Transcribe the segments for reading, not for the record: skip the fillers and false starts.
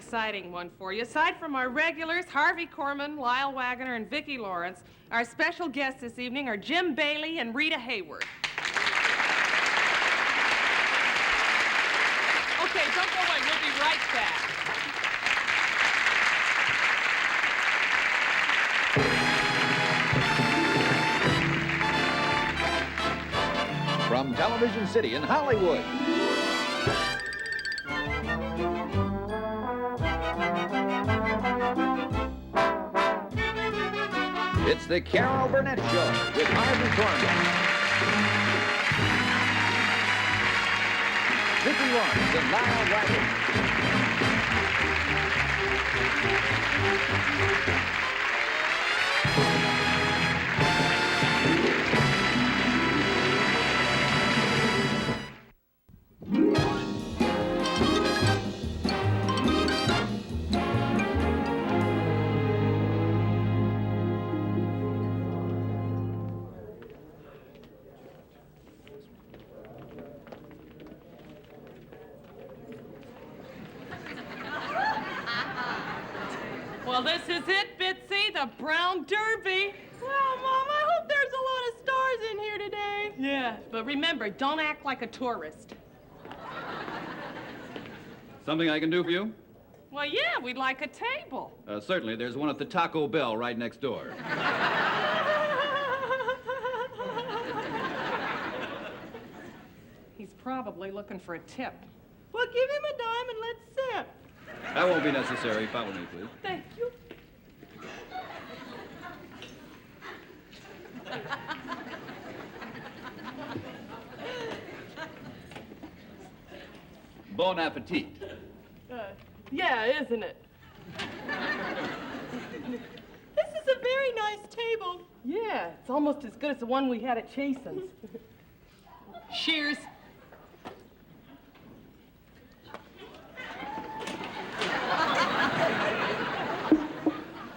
exciting one for you. Aside from our regulars, Harvey Korman, Lyle, Waggoner, and Vicki Lawrence, our special guests this evening are Jim Bailey and Rita Hayworth. Okay, don't go away. We'll be right back. From Television City in Hollywood, it's the Carol Burnett Show with Harvey Korman, Vicki Lawrence, and Lyle Waggoner. Well, this is it, Bitsy, the Brown Derby. Wow, Mom, I hope there's a lot of stars in here today. Yeah, but remember, don't act like a tourist. Something I can do for you? Well, yeah, we'd like a table. Certainly. There's one at the Taco Bell right next door. He's probably looking for a tip. Well, give him a dime and let's sip. That won't be necessary. Follow me, please. Thank you. Bon appetit. Yeah, isn't it? This is a very nice table. Yeah, it's almost as good as the one we had at Chasen's. Cheers.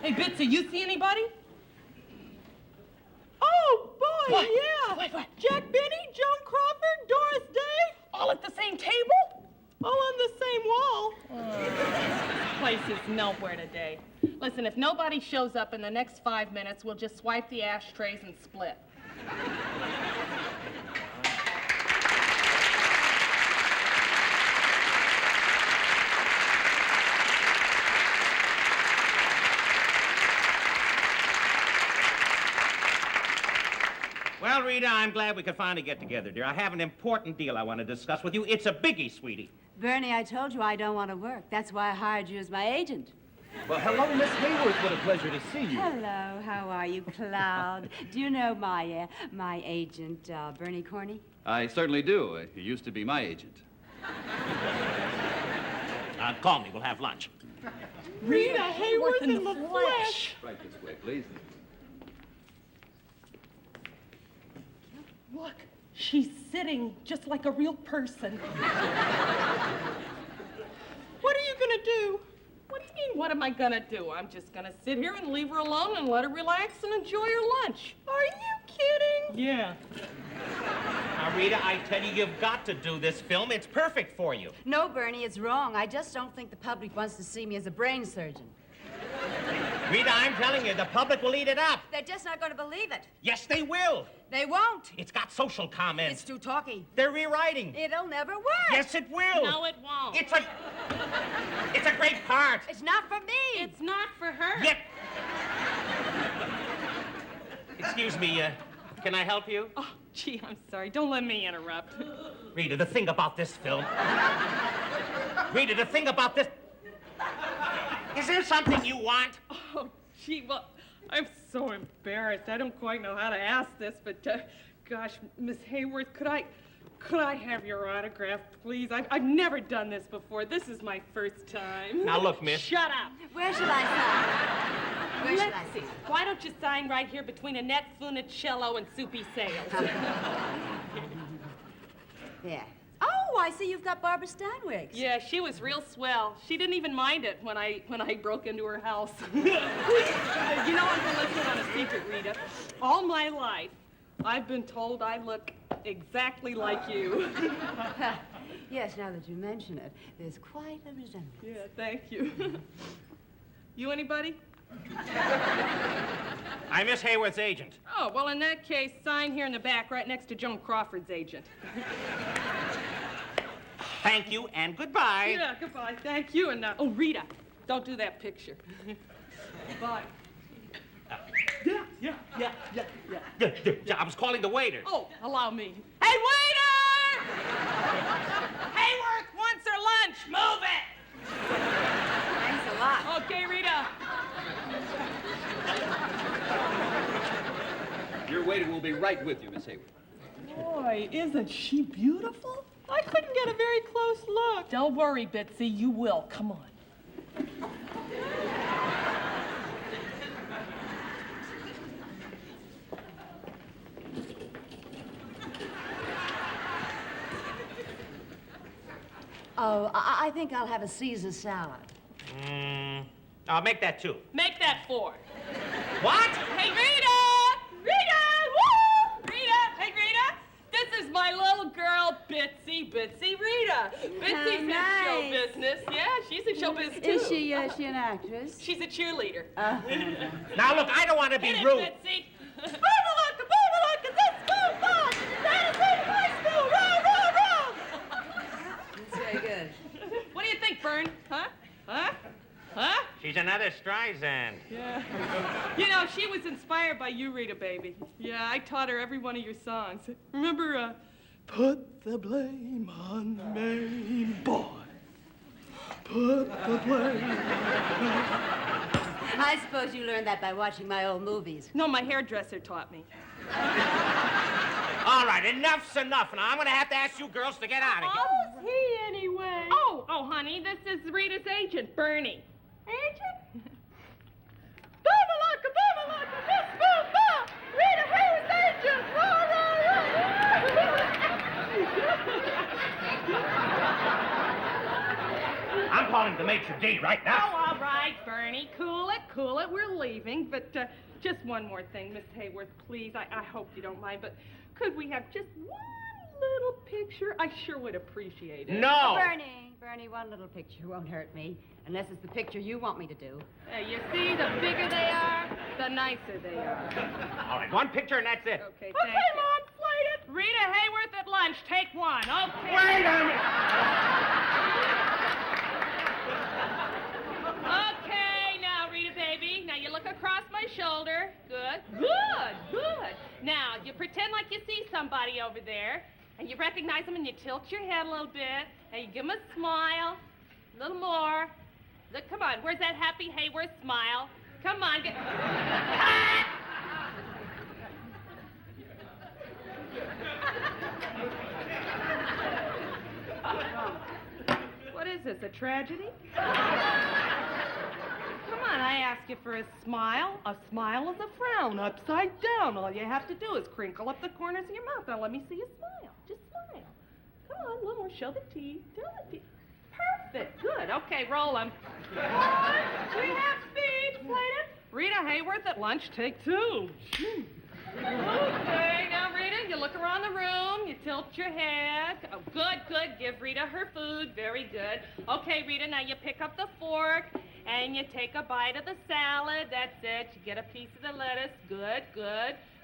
Hey, Bitsy, you see anybody? Oh, boy, What? yeah. What? Jack Benny, Joan Crawford, Doris Day, All at the same table? all on the same wall. This place is nowhere today. Listen, if nobody shows up in the next 5 minutes, we'll just swipe the ashtrays and split. Well, Rita, I'm glad we could finally get together, dear. I have an important deal I want to discuss with you. It's a biggie, sweetie. Bernie, I told you I don't want to work. That's why I hired you as my agent. Well, hello, Miss Hayworth. What a pleasure to see you. Hello, how are you, Cloud? Do you know my agent, Bernie Corney? I certainly do. He used to be my agent. Call me. We'll have lunch. Rita Hayworth in the flesh. Right this way, please. Look, she's sitting just like a real person. What are you gonna do? What do you mean, what am I gonna do? I'm just gonna sit here and leave her alone and let her relax and enjoy her lunch. Are you kidding? Yeah. Now, Rita, I tell you, you've got to do this film. It's perfect for you. No, Bernie, it's wrong. I just don't think the public wants to see me as a brain surgeon. Rita, I'm telling you, the public will eat it up. They're just not going to believe it. Yes, they will. They won't. It's got social comments. It's too talky. They're rewriting. It'll never work. Yes, it will. No, it won't. It's a great part. It's not for me. It's not for her. Yet. Excuse me, can I help you? Oh, gee, I'm sorry. Don't let me interrupt. Rita, the thing about this film... Rita, the thing about this... Is there something you want? Oh, gee, well, I'm so embarrassed. I don't quite know how to ask this, but, gosh, Miss Hayworth, could I have your autograph, please? I've never done this before. This is my first time. Now, look, miss. Shut up. Where should I sign? Where should I Let's see. sign? Why don't you sign right here between Annette Funicello and Soupy Sales? Yeah. Oh, I see you've got Barbara Stanwyck's. Yeah, she was real swell. She didn't even mind it when I broke into her house. You know, I'm gonna let you on a secret, Rita. All my life, I've been told I look exactly like you. Yes, now that you mention it, there's quite a resemblance. Yeah, thank you. You anybody? I'm Miss Hayworth's agent. Oh, well, in that case, sign here in the back, right next to Joan Crawford's agent. Thank you and goodbye. Yeah, goodbye. Thank you. And, oh, Rita, don't do that picture. Bye. Yeah. I was calling the waiter. Oh, allow me. Hey, waiter! Hayworth wants her lunch. Move it! Thanks a lot. Okay, Rita. Your waiter will be right with you, Miss Hayworth. Boy, isn't she beautiful? I couldn't get a very close look. Don't worry, Bitsy. You will. Come on. Oh, I think I'll have a Caesar salad. I'll make that too. Make that 4. What? Hey, Rita! Rita! Woo! Rita! Hey, Rita! This is my little girl, Bitsy Rita. Bitsy's in show nice. business. Yeah, she's in show business, too. Is she an actress? She's a cheerleader. Now, look, I don't want to be Hit it, rude. Bitsy. Boobalaka, this school bus! That is in high school! Row, row, row! That's very good. What do you think, Bern? Huh? She's another Streisand. Yeah. You know, she was inspired by you, Rita, baby. Yeah, I taught her every one of your songs. Remember, put the blame on the main boy. Put the blame on I suppose you learned that by watching my old movies. No, my hairdresser taught me. All right, enough's enough. Now, I'm going to have to ask you girls to get out of here. Who's he anyway? Oh, honey, this is Rita's agent, Bernie. Agent? Boobalaka, this school bus! Rita Hayworth's agent! I'm calling the maitre d' right now. Oh, all right, Bernie. Cool it. We're leaving. But just one more thing, Miss Hayworth, please. I hope you don't mind, but could we have just one little picture? I sure would appreciate it. No. Bernie, one little picture won't hurt me, unless it's the picture you want me to do. You see, the bigger they are, the nicer they are. All right, one picture and that's it. Okay, thank Okay, you. Mom, slate it! Rita Hayworth at lunch. Take one. Okay. Wait a minute. Okay, now, Rita, baby. Now, you look across my shoulder. Good. Now, you pretend like you see somebody over there, and you recognize them, and you tilt your head a little bit, and you give them a smile. A little more. Look, come on. Where's that happy Hayworth smile? Come on. Cut! What is this, a tragedy? Come on, I ask you for a smile. A smile is a frown, upside down. All you have to do is crinkle up the corners of your mouth. Now let me see you smile. Just smile. Come on, a little more. Show the teeth. Show the teeth. Perfect. Good. Okay, roll them. We have speed. Slate it. Rita Hayworth at lunch, take 2. Okay, now, Rita, you look around the room, you tilt your head. Oh, good. Give Rita her food. Very good. Okay, Rita, now you pick up the fork and you take a bite of the salad. That's it. You get a piece of the lettuce. Good.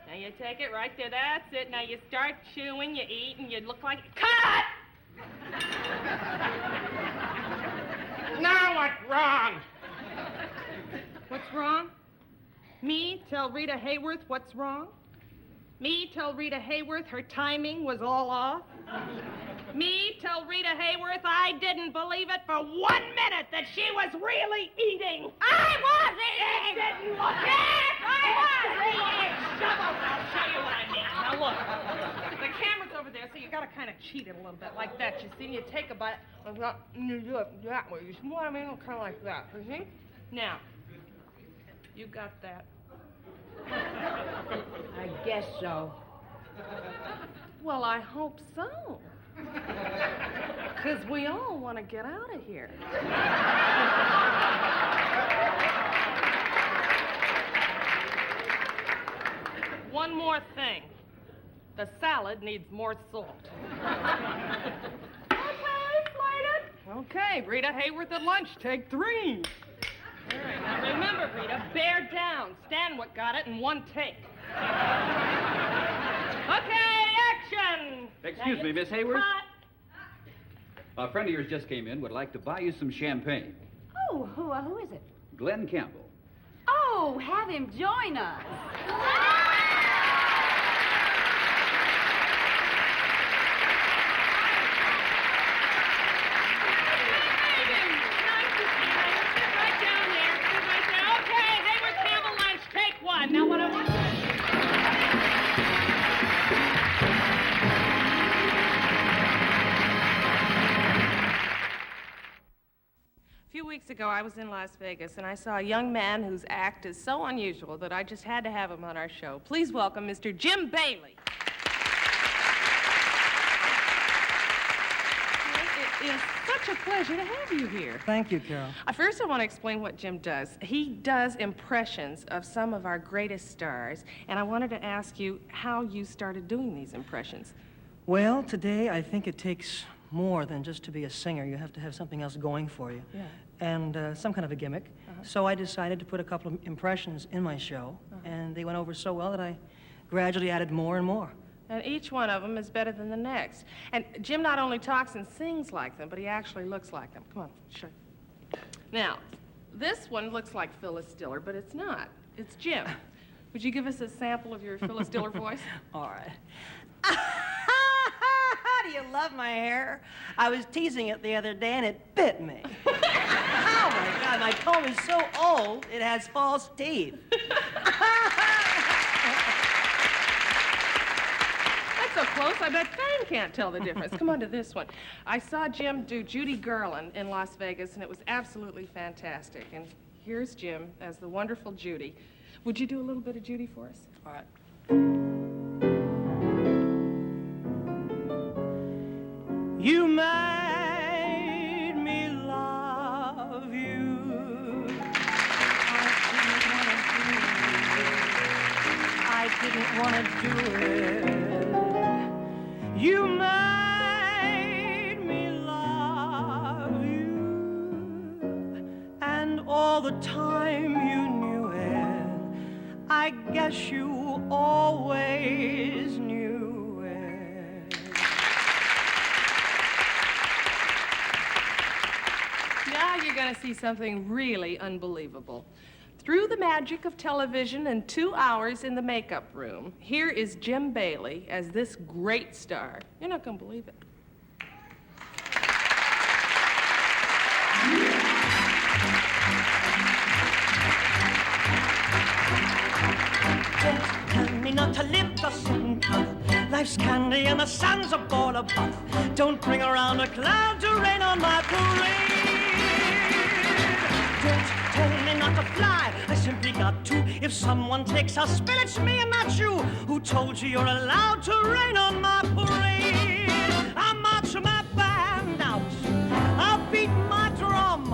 Now you take it right there. That's it. Now you start chewing, you eat, and you look like... Cut! Now what's wrong? What's wrong? Me tell Rita Hayworth what's wrong? Me tell Rita Hayworth her timing was all off? Me tell Rita Hayworth I didn't believe it for 1 minute that she was really eating. I was eating! Didn't look it! I was eating! I'll show you what I mean. Now look, the camera's over there, so you gotta kind of cheat it a little bit like that. You see, and you take a bite, and you do it that way. You see what I mean? Kind of like that. You see? Now, you got that. I guess so. Well, I hope so. Because we all want to get out of here. One more thing. The salad needs more salt. Okay, Okay, Rita Hayworth at lunch, take 3. All right, now remember, Rita, bear down. Stan got it in 1 take. Okay, action! Excuse me, Miss Hayworth. Cut. A friend of yours just came in, would like to buy you some champagne. Oh, who is it? Glenn Campbell. Oh, have him join us. Now what I want to... A few weeks ago, I was in Las Vegas, and I saw a young man whose act is so unusual that I just had to have him on our show. Please welcome Mr. Jim Bailey. It is such a pleasure to have you here. Thank you, Carol. First, I want to explain what Jim does. He does impressions of some of our greatest stars, and I wanted to ask you how you started doing these impressions. Well, today I think it takes more than just to be a singer. You have to have something else going for you. Yeah. And some kind of a gimmick. So I decided to put a couple of impressions in my show, and they went over so well that I gradually added more and more. And each one of them is better than the next. And Jim not only talks and sings like them, but he actually looks like them. Come on, show you. Now, this one looks like Phyllis Diller, but it's not. It's Jim. Would you give us a sample of your Phyllis Diller voice? All right. Do you love my hair? I was teasing it the other day, and it bit me. Oh, my God, my comb is so old, it has false teeth. So close, I bet Fame can't tell the difference. Come on to this one. I saw Jim do Judy Garland in Las Vegas, and it was absolutely fantastic. And here's Jim as the wonderful Judy. Would you do a little bit of Judy for us? All right. You made me love you. I didn't want to do it. You made me love you, and all the time you knew it. I guess you always knew it. Now you're going to see something really unbelievable. Through the magic of television and 2 hours in the makeup room, here is Jim Bailey as this great star. You're not going to believe it. Don't tell me not to live the sudden cup. Life's candy and the sun's a ball of buff. Don't bring around a cloud to rain on my parade. Don't tell me not to fly. I simply got to. If someone takes a spill, it's me and not you. Who told you you're allowed to rain on my parade? I'll march my band out. I'll beat my drum.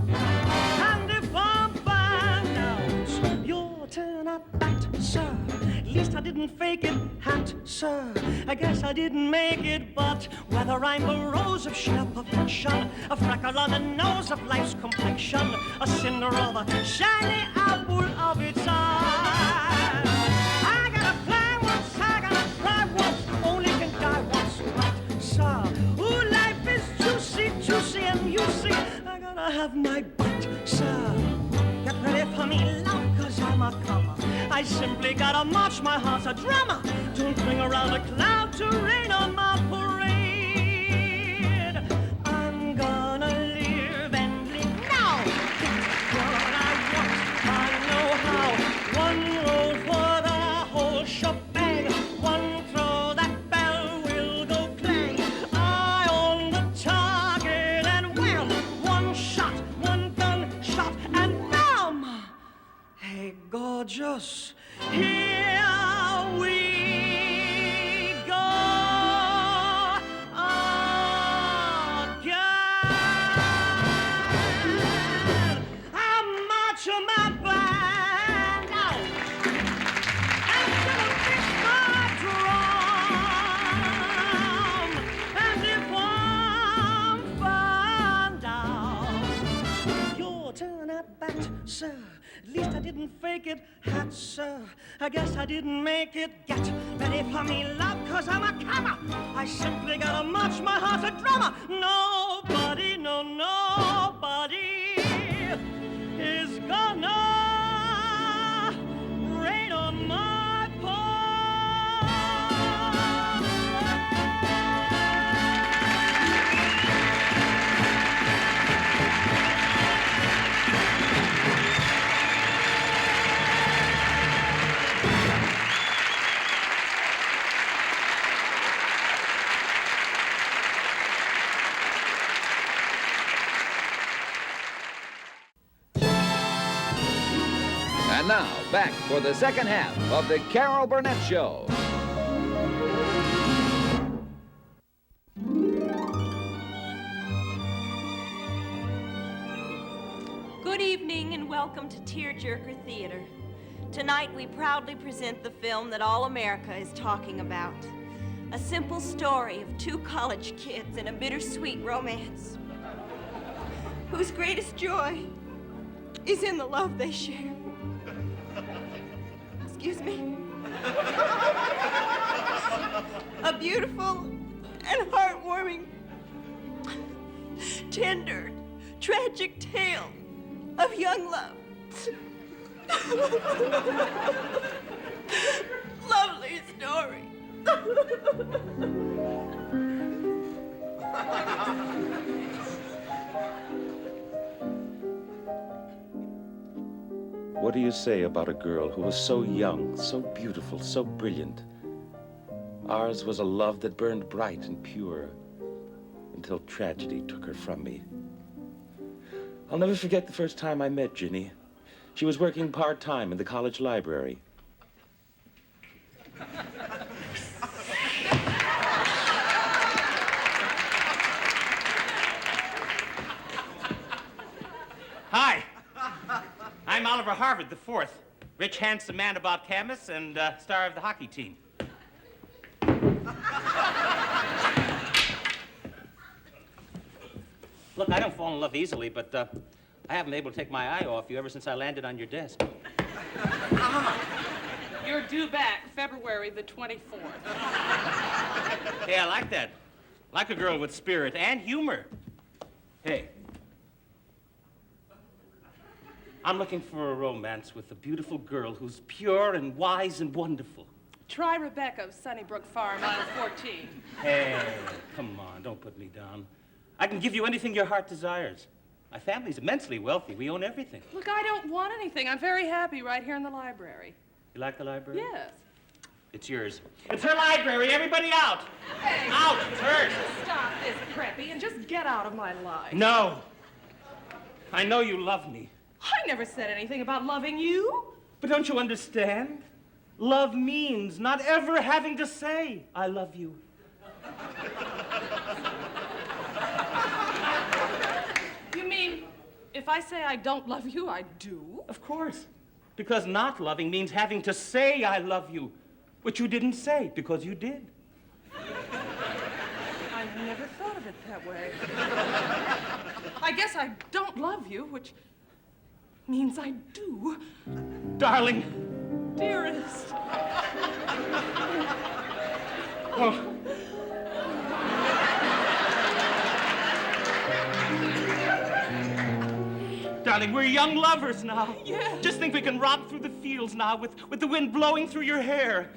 And if I'm found out, you'll turn up that, sir. At least I didn't fake it, hat, sir. I guess I didn't make it, but whether I'm the rose of sheer perfection, a freckle on the nose of life's complexion, a cinder of a shiny apple of its eye, I gotta fly once, I gotta cry once, only can die once, right, sir? Ooh, life is juicy, juicy, and you see, I gotta have my bite, sir. Get ready for me, love, 'cause I'm a comer. I simply gotta march, my heart's a drummer. Don't bring around a cloud to rain on my parade. I'm gonna live and live now. Get what I want, I know how. One roll for the whole shebang. One throw, that bell will go clang. I own the target and well, one shot, one gun shot, and bam! Hey, gorgeous, here we go again. I'm marching my band out and gonna fix my drum. And if I'm found couldn't fake it. Hats, sir, I guess I didn't make it. Get ready for me, love, 'cause I'm a comer. I simply gotta march my heart a drummer. Nobody, no, nobody is gonna rain on my parade. And now, back for the second half of the Carol Burnett Show. Good evening and welcome to Tearjerker Theater. Tonight we proudly present the film that all America is talking about. A simple story of two college kids and a bittersweet romance, whose greatest joy is in the love they share. Excuse me. A beautiful and heartwarming, tender, tragic tale of young love. Lovely story. What do you say about a girl who was so young, so beautiful, so brilliant? Ours was a love that burned bright and pure until tragedy took her from me. I'll never forget the first time I met Ginny. She was working part-time in the college library. Hi. I'm Oliver Harvard, the fourth. Rich, handsome man about Camus and star of the hockey team. Look, I don't fall in love easily, but I haven't been able to take my eye off you ever since I landed on your desk. You're due back February the 24th. Hey, I like that. Like a girl with spirit and humor. Hey. I'm looking for a romance with a beautiful girl who's pure and wise and wonderful. Try Rebecca of Sunnybrook Farm, aisle 14. Hey, come on, don't put me down. I can give you anything your heart desires. My family's immensely wealthy. We own everything. Look, I don't want anything. I'm very happy right here in the library. You like the library? Yes. It's yours. It's her library. Everybody out. Hey, Out. It's hers. stop this, Preppy, and just get out of my life. No. I know you love me. I never said anything about loving you. But don't you understand? Love means not ever having to say, I love you. You mean, if I say I don't love you, I do? Of course. Because not loving means having to say, I love you, which you didn't say because you did. I never thought of it that way. I guess I don't love you, which means I do. Darling. Dearest. Oh. Darling, we're young lovers now. Yes. Just think we can romp through the fields now with the wind blowing through your hair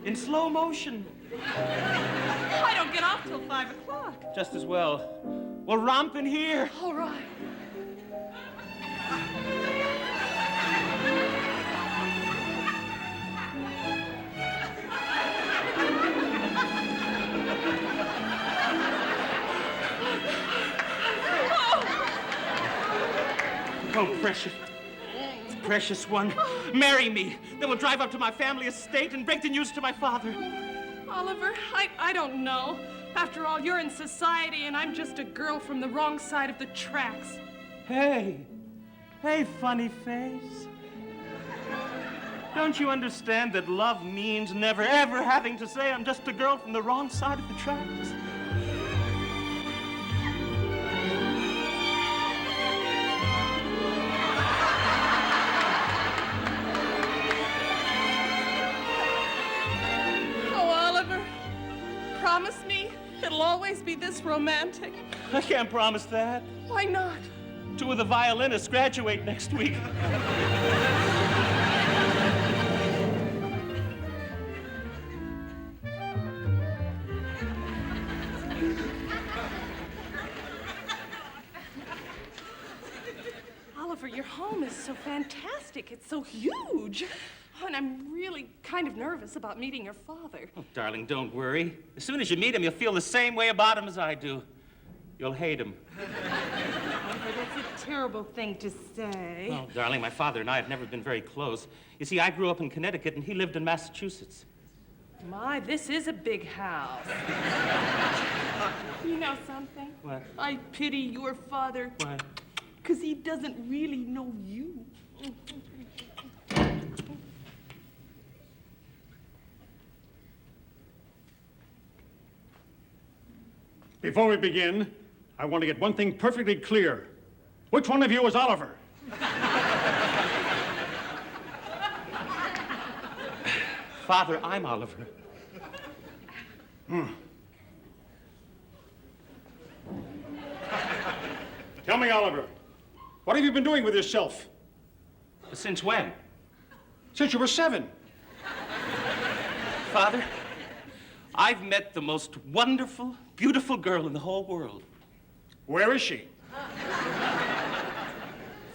in slow motion. I don't get off till 5 o'clock. Just as well. We'll romp in here. All right. Oh, precious one, marry me. Then we'll drive up to my family estate and break the news to my father. Oliver, I don't know. After all, you're in society and I'm just a girl from the wrong side of the tracks. Hey, funny face. Don't you understand that love means never, ever having to say I'm just a girl from the wrong side of the tracks? it'll always be this romantic. I can't promise that. Why not? 2 of the violinists graduate next week. Oliver, your home is so fantastic. It's so huge. Oh, and I'm really kind of nervous about meeting your father. Oh, darling, don't worry. As soon as you meet him, you'll feel the same way about him as I do. You'll hate him. Oliver, that's a terrible thing to say. Oh, darling, my father and I have never been very close. You see, I grew up in Connecticut, and he lived in Massachusetts. My, this is a big house. You know something? What? I pity your father. Why? Because he doesn't really know you. Before we begin, I want to get one thing perfectly clear. Which one of you is Oliver? Father, I'm Oliver. Tell me, Oliver, what have you been doing with yourself? Since when? Since you were 7. Father, I've met the most wonderful, beautiful girl in the whole world. Where is she?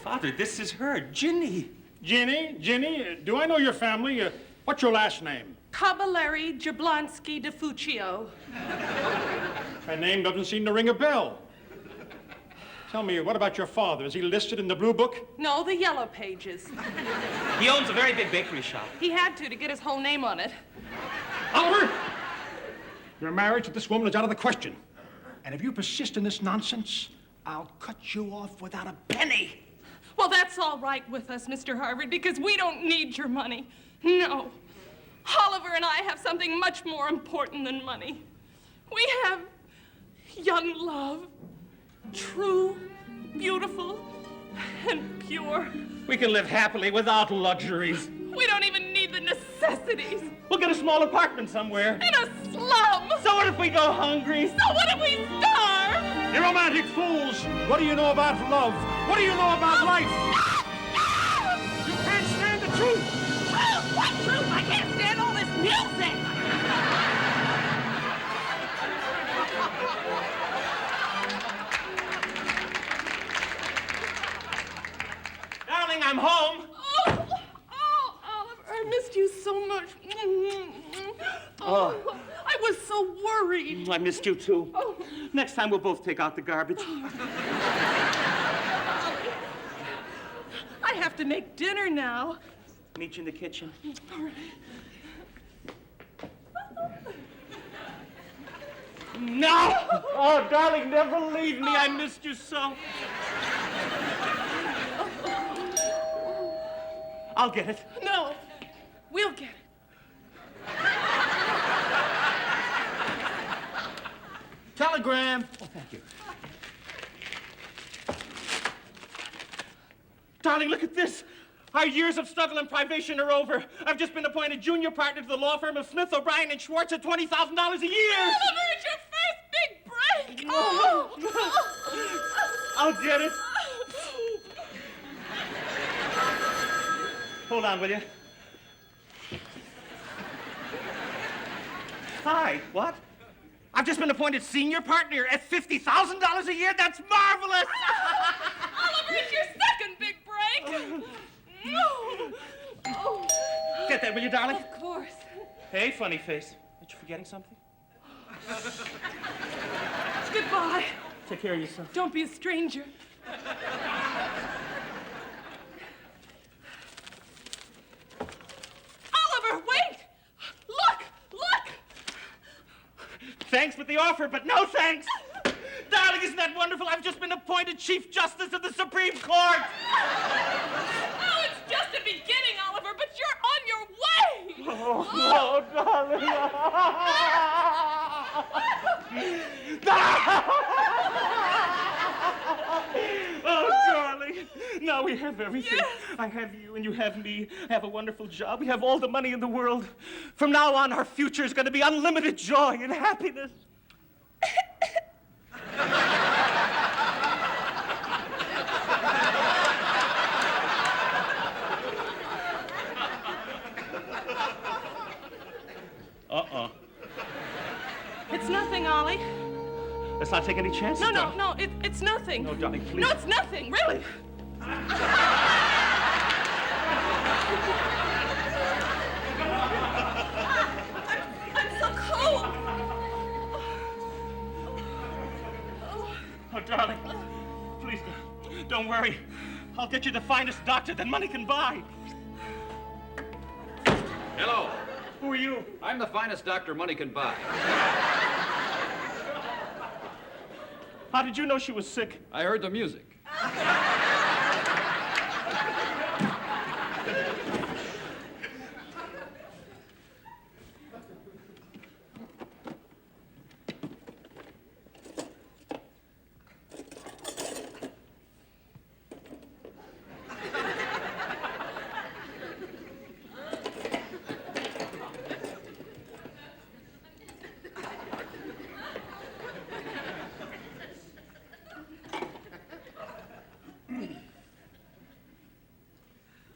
Father, this is her, Ginny. Ginny? Ginny? Do I know your family? What's your last name? Cavalieri Jablonski de Fuccio. That name doesn't seem to ring a bell. Tell me, what about your father? Is he listed in the Blue Book? No, the Yellow Pages. He owns a very big bakery shop. He had to get his whole name on it. Oliver! Your marriage to this woman is out of the question. And if you persist in this nonsense, I'll cut you off without a penny. Well, that's all right with us, Mr. Harvard, because we don't need your money. No. Oliver and I have something much more important than money. We have young love, true, beautiful, and pure. We can live happily without luxuries. We don't even need the necessities. We'll get a small apartment somewhere. In a slum. So what if we go hungry? So what if we starve? You romantic fools! What do you know about love? What do you know about life? You can't stand the truth! Truth? What truth? I can't stand all this music! Darling, I'm home. Oh, Oliver, I missed you so much. Oh, I was so worried. I missed you too. Oh. Next time we'll both take out the garbage. I have to make dinner now. Meet you in the kitchen. All right. No! Oh, darling, never leave me. I missed you so. I'll get it. No, we'll get it. Telegram. Oh, thank you. Darling, look at this. Our years of struggle and privation are over. I've just been appointed junior partner to the law firm of Smith, O'Brien, and Schwartz at $20,000 a year. Oliver, it's your first big break. Oh. I'll get it. Hold on, will you? Hi, what? I've just been appointed senior partner at $50,000 a year. That's marvelous. Oliver, it's your second big break. Oh. Get that, will you, darling? Of course. Hey, funny face. Aren't you forgetting something? Goodbye. Take care of yourself. Don't be a stranger. Oliver, wait! Look! Thanks for the offer, but no thanks. Darling, isn't that wonderful? I've just been appointed Chief Justice of the Supreme Court. Oh, it's just a beginning, Oliver, but you're on your way! Oh, no, darling. Oh, darling. Now we have everything. Yes. I have you and you have me. I have a wonderful job. We have all the money in the world. From now on, our future is going to be unlimited joy and happiness. Uh-uh. It's nothing, Ollie. Let's not take any chances. No, it's nothing. No, darling, please. No, it's nothing, really. I'm so cold. Oh, darling, please, don't worry. I'll get you the finest doctor that money can buy. Hello. Who are you? I'm the finest doctor money can buy. How did you know she was sick? I heard the music.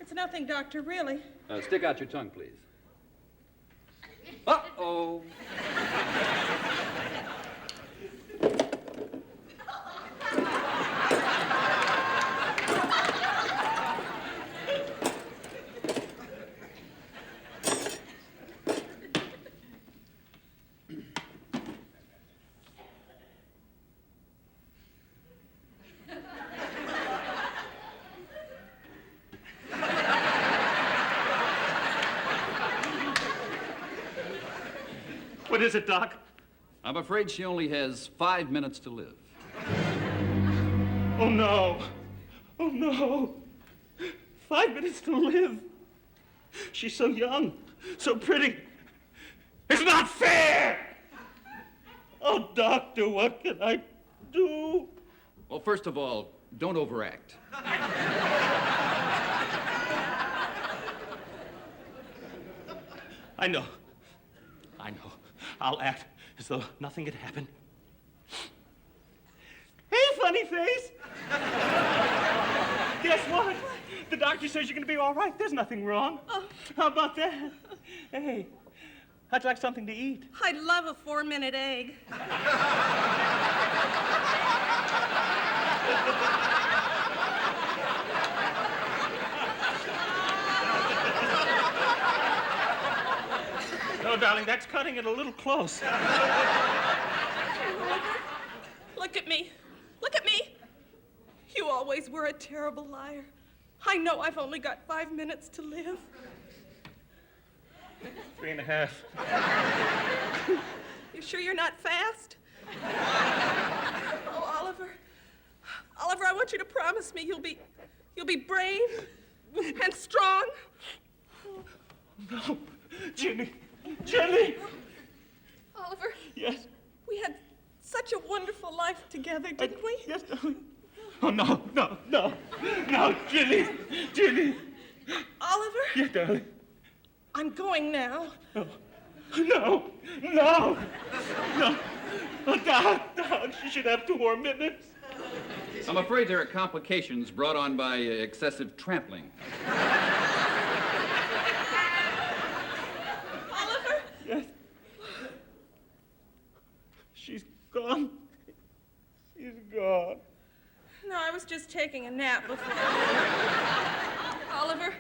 It's nothing, Doctor, really. Stick out your tongue, please. Uh-oh. What is it, Doc? I'm afraid she only has 5 minutes to live. Oh, no. Oh, no. 5 minutes to live. She's so young, so pretty. It's not fair! Oh, doctor, what can I do? Well, first of all, don't overact. I know. I'll act as though nothing had happened. Hey, funny face! Guess what? The doctor says you're gonna be all right. There's nothing wrong. Oh. How about that? Hey, I'd like something to eat. I'd love a 4-minute egg. No, darling, that's cutting it a little close. Look at me. Look at me. You always were a terrible liar. I know I've only got 5 minutes to live. 3.5. You sure you're not fast? Oh, Oliver. Oliver, I want you to promise me you'll be brave and strong. No, Jimmy. Oliver. Yes? We had such a wonderful life together, didn't we? Yes, darling. Oh, no, Jimmy. Oliver? Yes, darling. I'm going now. No. Oh, Doc, she should have 2 more minutes. I'm afraid there are complications brought on by excessive trampling. Oliver? Yes. She's gone. No, I was just taking a nap before. Oliver,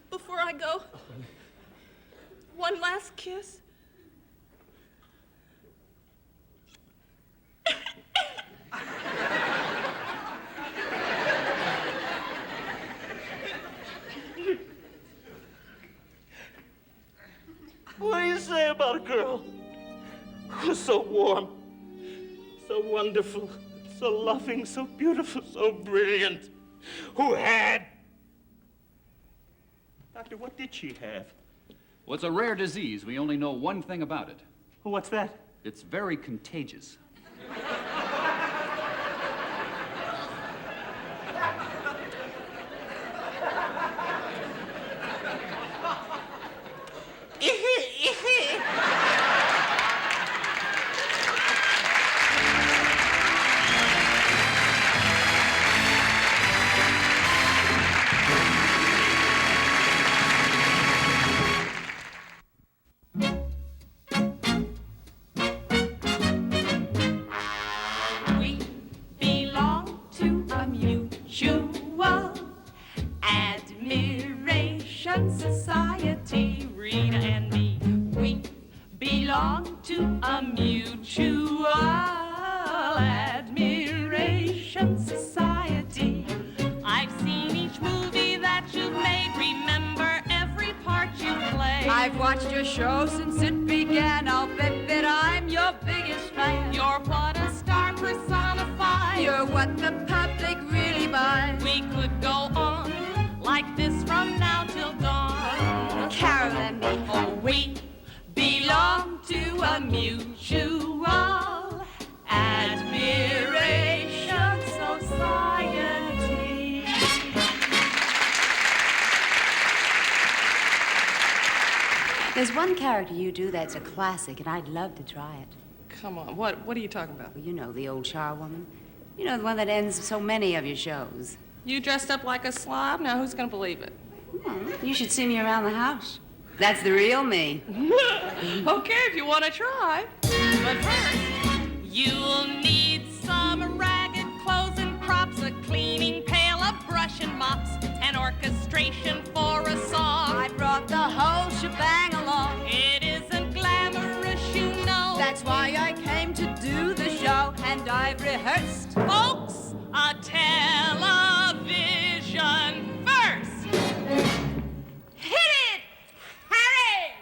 before I go, one last kiss. What do you say about a girl who was so warm, so wonderful, so loving, so beautiful, so brilliant, who had... Doctor, what did she have? Well, it's a rare disease. We only know one thing about it. What's that? It's very contagious. Rita and me. We belong to a mutual admiration society. I've seen each movie that you've made, remember every part you played. I've watched your show since it began. I'll bet that I'm your biggest fan. You're what a star personifies. You're what the public really buys. We could go on like this from now till dawn. Carol and me. Oh, we belong to a mutual admiration society. There's one character you do that's a classic, and I'd love to try it. Come on, what are you talking about? Well, you know, the old charwoman. You know, the one that ends so many of your shows. You dressed up like a slob? Now who's gonna believe it? You should see me around the house. That's the real me. Okay, if you want to try. But first, you'll need some ragged clothes and props, a cleaning pail, a brush and mops, an orchestration for a song. I brought the whole shebang along. It isn't glamorous, you know. That's why I came to do the show, and I've rehearsed. Folks, a television first. Hit it, Harry!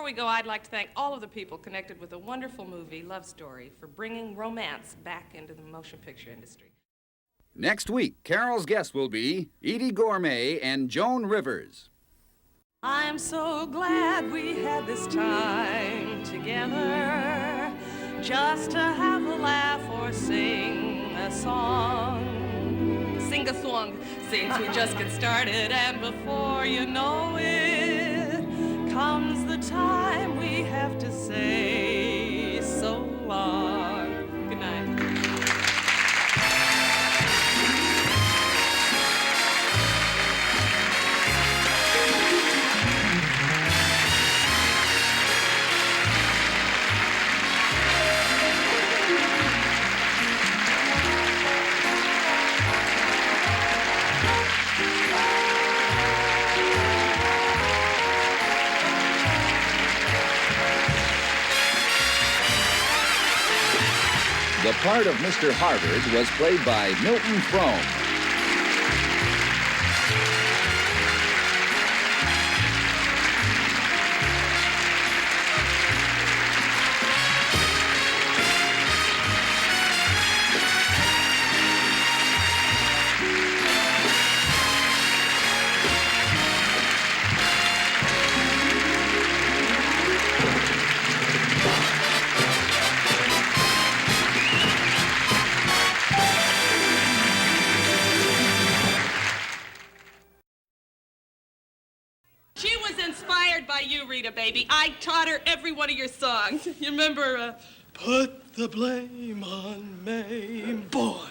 we go, I'd like to thank all of the people connected with the wonderful movie Love Story for bringing romance back into the motion picture industry. Next week, Carol's guests will be Edie Gourmet and Joan Rivers. I'm so glad we had this time together, just to have a laugh or sing a song. Sing a song, since we just get started, and before you know it, comes the time we have to say so long. Good night. The part of Mr. Harvard was played by Milton Frome. She was inspired by you, Rita, baby. I taught her every one of your songs. You remember, put the blame on May, boy.